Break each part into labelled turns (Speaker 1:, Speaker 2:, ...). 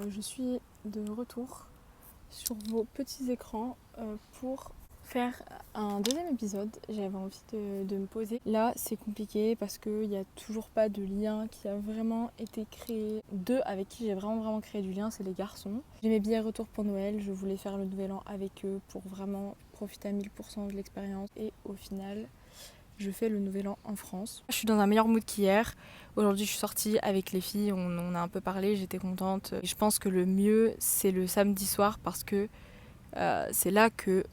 Speaker 1: je suis de retour sur vos petits écrans pour faire un deuxième épisode. J'avais envie de me poser. Là, c'est compliqué parce qu'il n'y a toujours pas de lien qui a vraiment été créé. Deux avec qui j'ai vraiment créé du lien, c'est les garçons. J'ai mes billets retour pour Noël. Je voulais faire le nouvel an avec eux pour vraiment profiter à 1000% de l'expérience. Et au final, je fais le nouvel an en France. Je suis dans un meilleur mood qu'hier. Aujourd'hui, je suis sortie avec les filles, on a un peu parlé, j'étais contente. Et je pense que le mieux, c'est le samedi soir parce que c'est là que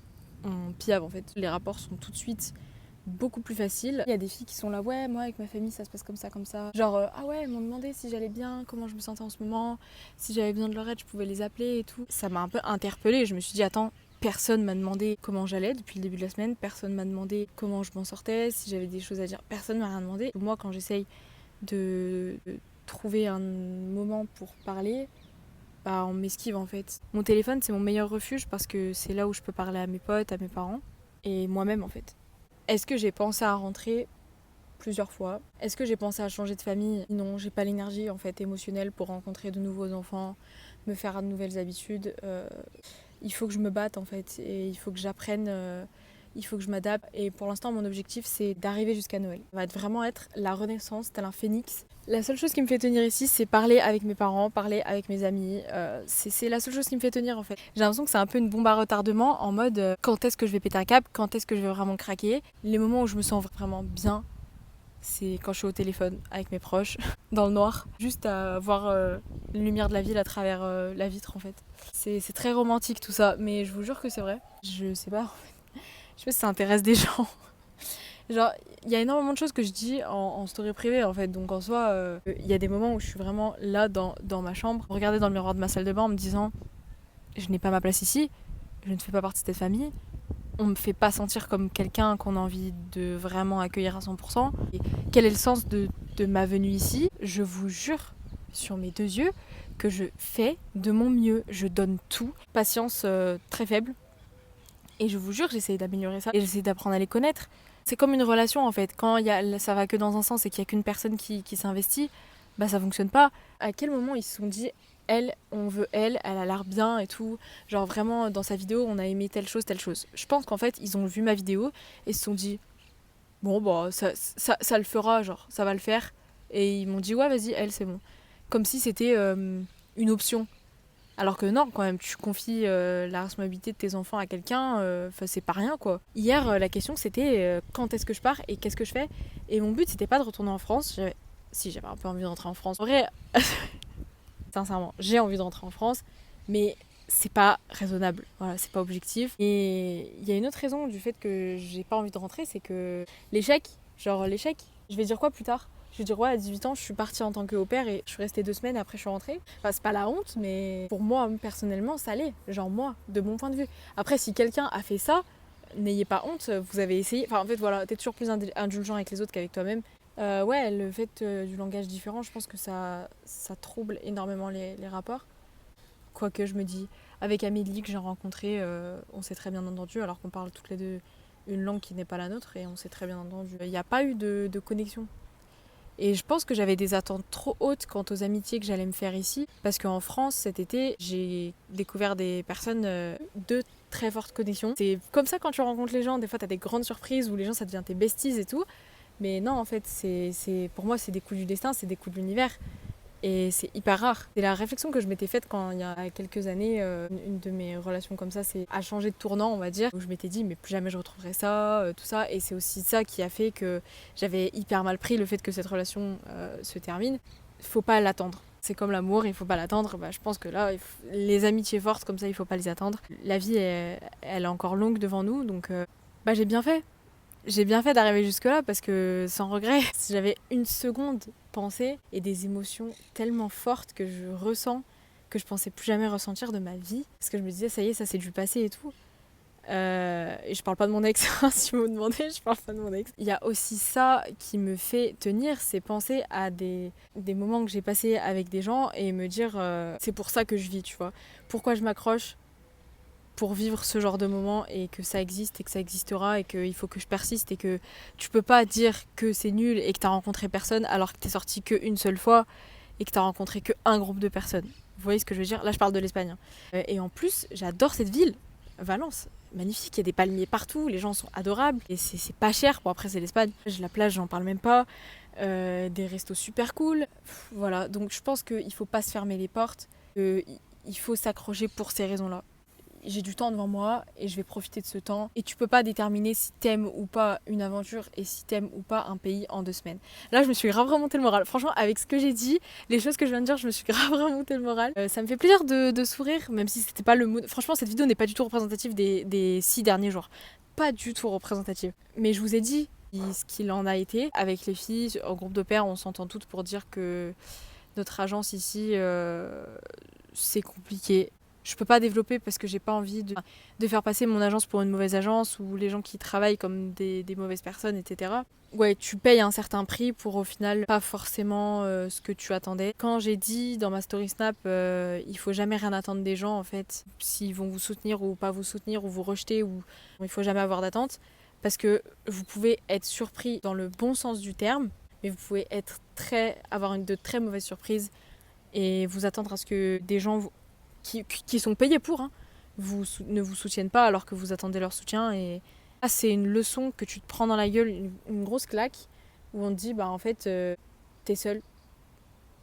Speaker 1: on piave en fait. Les rapports sont tout de suite beaucoup plus faciles. Il y a des filles qui sont là, ouais, moi avec ma famille, ça se passe comme ça, comme ça. Genre, ah ouais, elles m'ont demandé si j'allais bien, comment je me sentais en ce moment, si j'avais besoin de leur aide, je pouvais les appeler et tout. Ça m'a un peu interpellée. Je me suis dit, attends, personne m'a demandé comment j'allais depuis le début de la semaine, personne m'a demandé comment je m'en sortais, si j'avais des choses à dire, personne m'a rien demandé. Moi, quand j'essaye de trouver un moment pour parler, bah on m'esquive en fait. Mon téléphone, c'est mon meilleur refuge parce que c'est là où je peux parler à mes potes, à mes parents et moi-même en fait. Est-ce que j'ai pensé à rentrer plusieurs fois? Est-ce que j'ai pensé à changer de famille? Non, j'ai pas l'énergie en fait émotionnelle pour rencontrer de nouveaux enfants, me faire de nouvelles habitudes. Il faut que je me batte en fait et il faut que j'apprenne, il faut que je m'adapte. Et pour l'instant, mon objectif, c'est d'arriver jusqu'à Noël. Ça va vraiment être la renaissance, tel un phénix. La seule chose qui me fait tenir ici, c'est parler avec mes parents, parler avec mes amis. C'est la seule chose qui me fait tenir en fait. J'ai l'impression que c'est un peu une bombe à retardement en mode quand est-ce que je vais péter un câble, quand est-ce que je vais vraiment craquer. Les moments où je me sens vraiment bien, c'est quand je suis au téléphone avec mes proches, dans le noir, juste à voir la lumière de la ville à travers la vitre en fait. C'est très romantique tout ça, mais je vous jure que c'est vrai. Je sais pas, je sais pas si ça intéresse des gens. Genre, il y a énormément de choses que je dis en story privée en fait, donc en soi, il y a des moments où je suis vraiment là dans ma chambre, regarder dans le miroir de ma salle de bain en me disant je n'ai pas ma place ici, je ne fais pas partie de cette famille, on me fait pas sentir comme quelqu'un qu'on a envie de vraiment accueillir à 100%. Et quel est le sens de ma venue ici? Je vous jure sur mes deux yeux que je fais de mon mieux, je donne tout, patience très faible. Et je vous jure, j'essaie d'améliorer ça et j'essaie d'apprendre à les connaître. C'est comme une relation en fait. Quand ça va que dans un sens et qu'il n'y a qu'une personne qui s'investit, bah ça fonctionne pas. À quel moment ils se sont dit, elle, on veut elle a l'air bien et tout. Genre vraiment, dans sa vidéo, on a aimé telle chose, telle chose. Je pense qu'en fait, ils ont vu ma vidéo et se sont dit, bon, bah ça le fera, genre, ça va le faire. Et ils m'ont dit, ouais, vas-y, elle, c'est bon. Comme si c'était une option. Alors que non, quand même, tu confies la responsabilité de tes enfants à quelqu'un, c'est pas rien quoi. Hier, la question c'était quand est-ce que je pars et qu'est-ce que je fais. Et mon but c'était pas de retourner en France. J'avais un peu envie de rentrer en France. En vrai, sincèrement, j'ai envie de rentrer en France, mais c'est pas raisonnable. Voilà, c'est pas objectif. Et il y a une autre raison du fait que j'ai pas envie de rentrer, c'est que l'échec, je vais dire quoi plus tard? Je vais dire ouais, à 18 ans, je suis partie en tant que au-pair et je suis restée 2 semaines, après je suis rentrée. Enfin, c'est pas la honte, mais pour moi, personnellement, ça l'est. Genre moi, de mon point de vue. Après, si quelqu'un a fait ça, n'ayez pas honte, vous avez essayé. Enfin, en fait, voilà, t'es toujours plus indulgent avec les autres qu'avec toi-même. Ouais, le fait du langage différent, je pense que ça trouble énormément les rapports. Quoique je me dis, avec Amélie que j'ai rencontrée, on s'est très bien entendu alors qu'on parle toutes les deux une langue qui n'est pas la nôtre et on s'est très bien entendu. Il n'y a pas eu de connexion. Et je pense que j'avais des attentes trop hautes quant aux amitiés que j'allais me faire ici. Parce qu'en France, cet été, j'ai découvert des personnes de très fortes connexions. C'est comme ça quand tu rencontres les gens, des fois tu as des grandes surprises où les gens ça devient tes besties et tout. Mais non, en fait, pour moi, c'est des coups du destin, c'est des coups de l'univers. Et c'est hyper rare. C'est la réflexion que je m'étais faite quand il y a quelques années, une de mes relations comme ça, a changé de tournant, on va dire. Où je m'étais dit, mais plus jamais je retrouverai ça, tout ça. Et c'est aussi ça qui a fait que j'avais hyper mal pris le fait que cette relation se termine. Faut pas l'attendre. C'est comme l'amour, il faut pas l'attendre. Bah, je pense que là, les amitiés fortes comme ça, il faut pas les attendre. La vie, elle est encore longue devant nous, donc bah, j'ai bien fait. J'ai bien fait d'arriver jusque-là parce que sans regret, si j'avais une seconde pensée et des émotions tellement fortes que je ressens que je pensais plus jamais ressentir de ma vie, parce que je me disais ça y est, ça c'est du passé et tout. Et je parle pas de mon ex, si vous me demandez, je parle pas de mon ex. Il y a aussi ça qui me fait tenir, c'est penser à des moments que j'ai passés avec des gens et me dire c'est pour ça que je vis, tu vois. Pourquoi je m'accroche pour vivre ce genre de moment et que ça existe et que ça existera et qu'il faut que je persiste et que tu peux pas dire que c'est nul et que t'as rencontré personne alors que t'es sorti qu'une seule fois et que t'as rencontré qu'un groupe de personnes. Vous voyez ce que je veux dire? Là, je parle de l'Espagne. Et en plus, j'adore cette ville, Valence. Magnifique, il y a des palmiers partout, les gens sont adorables. Et c'est pas cher. Bon, après, c'est l'Espagne. La plage, j'en parle même pas. Des restos super cool. Voilà, donc je pense qu'il faut pas se fermer les portes. Il faut s'accrocher pour ces raisons-là. J'ai du temps devant moi et je vais profiter de ce temps. Et tu peux pas déterminer si t'aimes ou pas une aventure et si t'aimes ou pas un pays en 2 semaines. Là, je me suis grave remonté le moral. Franchement, avec ce que j'ai dit, les choses que je viens de dire, je me suis grave remonté le moral. Ça me fait plaisir de sourire, même si c'était pas le mood. Franchement, cette vidéo n'est pas du tout représentative des 6 derniers jours. Pas du tout représentative. Mais je vous ai dit ce qu'il en a été. Avec les filles, en groupe de pairs, on s'entend toutes pour dire que notre agence ici, c'est compliqué. Je peux pas développer parce que j'ai pas envie de faire passer mon agence pour une mauvaise agence ou les gens qui travaillent comme des mauvaises personnes, etc. Ouais, tu payes un certain prix pour au final pas forcément ce que tu attendais. Quand j'ai dit dans ma story Snap, il faut jamais rien attendre des gens en fait, s'ils vont vous soutenir ou pas vous soutenir ou vous rejeter, ou il faut jamais avoir d'attente parce que vous pouvez être surpris dans le bon sens du terme, mais vous pouvez avoir de très mauvaises surprises et vous attendre à ce que des gens qui sont payés pour, ne vous soutiennent pas alors que vous attendez leur soutien. Et là, c'est une leçon que tu te prends dans la gueule, une grosse claque, où on te dit, en fait, t'es seul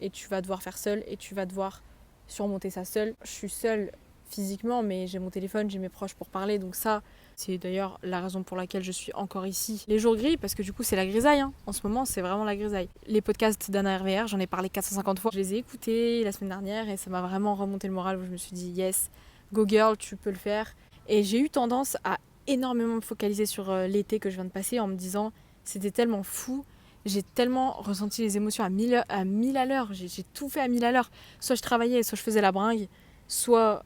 Speaker 1: et tu vas devoir faire seul et tu vas devoir surmonter ça seul. Je suis seule physiquement, mais j'ai mon téléphone, j'ai mes proches pour parler, donc ça, c'est d'ailleurs la raison pour laquelle je suis encore ici. Les jours gris, parce que du coup c'est la grisaille, en ce moment c'est vraiment la grisaille. Les podcasts d'Anna RVR, j'en ai parlé 450 fois, je les ai écoutés la semaine dernière et ça m'a vraiment remonté le moral où je me suis dit yes, go girl, tu peux le faire. Et j'ai eu tendance à énormément me focaliser sur l'été que je viens de passer en me disant c'était tellement fou, j'ai tellement ressenti les émotions à 1000 à l'heure, j'ai tout fait à 1000 à l'heure. Soit je travaillais, soit je faisais la bringue, soit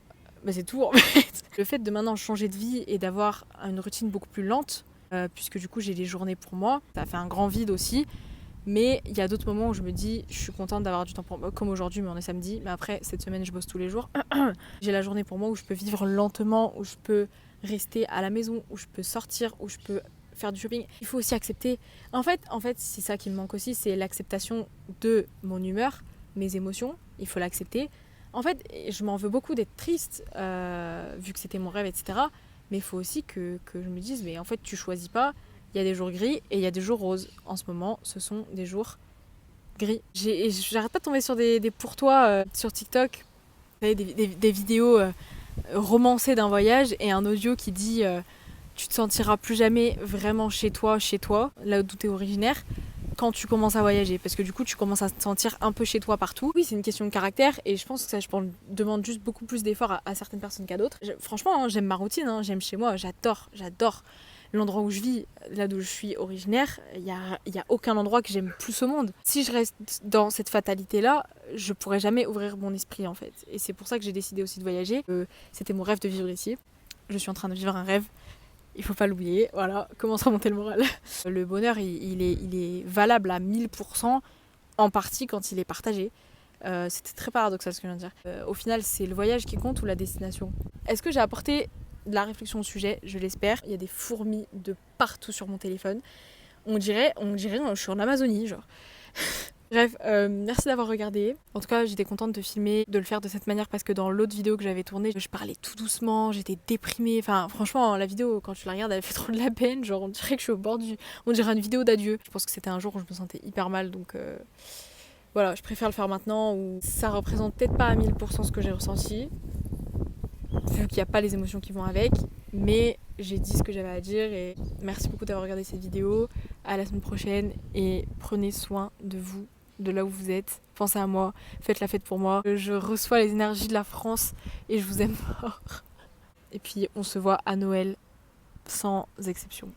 Speaker 1: c'est tout en fait. Le fait de maintenant changer de vie et d'avoir une routine beaucoup plus lente, puisque du coup j'ai des journées pour moi, ça fait un grand vide aussi. Mais il y a d'autres moments où je me dis, je suis contente d'avoir du temps pour moi, comme aujourd'hui, mais on est samedi. Mais après, cette semaine, je bosse tous les jours. J'ai la journée pour moi où je peux vivre lentement, où je peux rester à la maison, où je peux sortir, où je peux faire du shopping. Il faut aussi accepter. En fait, c'est ça qui me manque aussi, c'est l'acceptation de mon humeur, mes émotions. Il faut l'accepter. En fait, je m'en veux beaucoup d'être triste, vu que c'était mon rêve, etc. Mais il faut aussi que je me dise, mais en fait, tu choisis pas. Il y a des jours gris et il y a des jours roses. En ce moment, ce sont des jours gris. J'arrête pas de tomber sur des pour toi sur TikTok. Vous savez, des vidéos romancées d'un voyage et un audio qui dit tu te sentiras plus jamais vraiment chez toi, là d'où tu es originaire, quand tu commences à voyager, parce que du coup tu commences à te sentir un peu chez toi partout. Oui, c'est une question de caractère et je pense que ça demande juste beaucoup plus d'efforts à certaines personnes qu'à d'autres. Franchement, j'aime ma routine, j'aime chez moi, j'adore l'endroit où je vis, là d'où je suis originaire. Il y a aucun endroit que j'aime plus au monde. Si je reste dans cette fatalité-là, je pourrais jamais ouvrir mon esprit en fait. Et c'est pour ça que j'ai décidé aussi de voyager. C'était mon rêve de vivre ici. Je suis en train de vivre un rêve. Il faut pas l'oublier, voilà, commence à monter le moral. Le bonheur, il est valable à 1000% en partie quand il est partagé. C'était très paradoxal ce que je viens de dire. Au final, c'est le voyage qui compte ou la destination. Est-ce que j'ai apporté de la réflexion au sujet? Je l'espère. Il y a des fourmis de partout sur mon téléphone. On dirait je suis en Amazonie, genre. Bref, merci d'avoir regardé. En tout cas, j'étais contente de filmer, de le faire de cette manière parce que dans l'autre vidéo que j'avais tournée, je parlais tout doucement, j'étais déprimée. Enfin, franchement, la vidéo, quand tu la regardes, elle fait trop de la peine. Genre, on dirait que je suis au bord on dirait une vidéo d'adieu. Je pense que c'était un jour où je me sentais hyper mal, donc voilà, je préfère le faire maintenant où ça représente peut-être pas à 1000% ce que j'ai ressenti, vu qu'il n'y a pas les émotions qui vont avec, mais j'ai dit ce que j'avais à dire et merci beaucoup d'avoir regardé cette vidéo. À la semaine prochaine et prenez soin de vous, de là où vous êtes. Pensez à moi, faites la fête pour moi. Je reçois les énergies de la France et je vous aime fort. Et puis on se voit à Noël sans exception.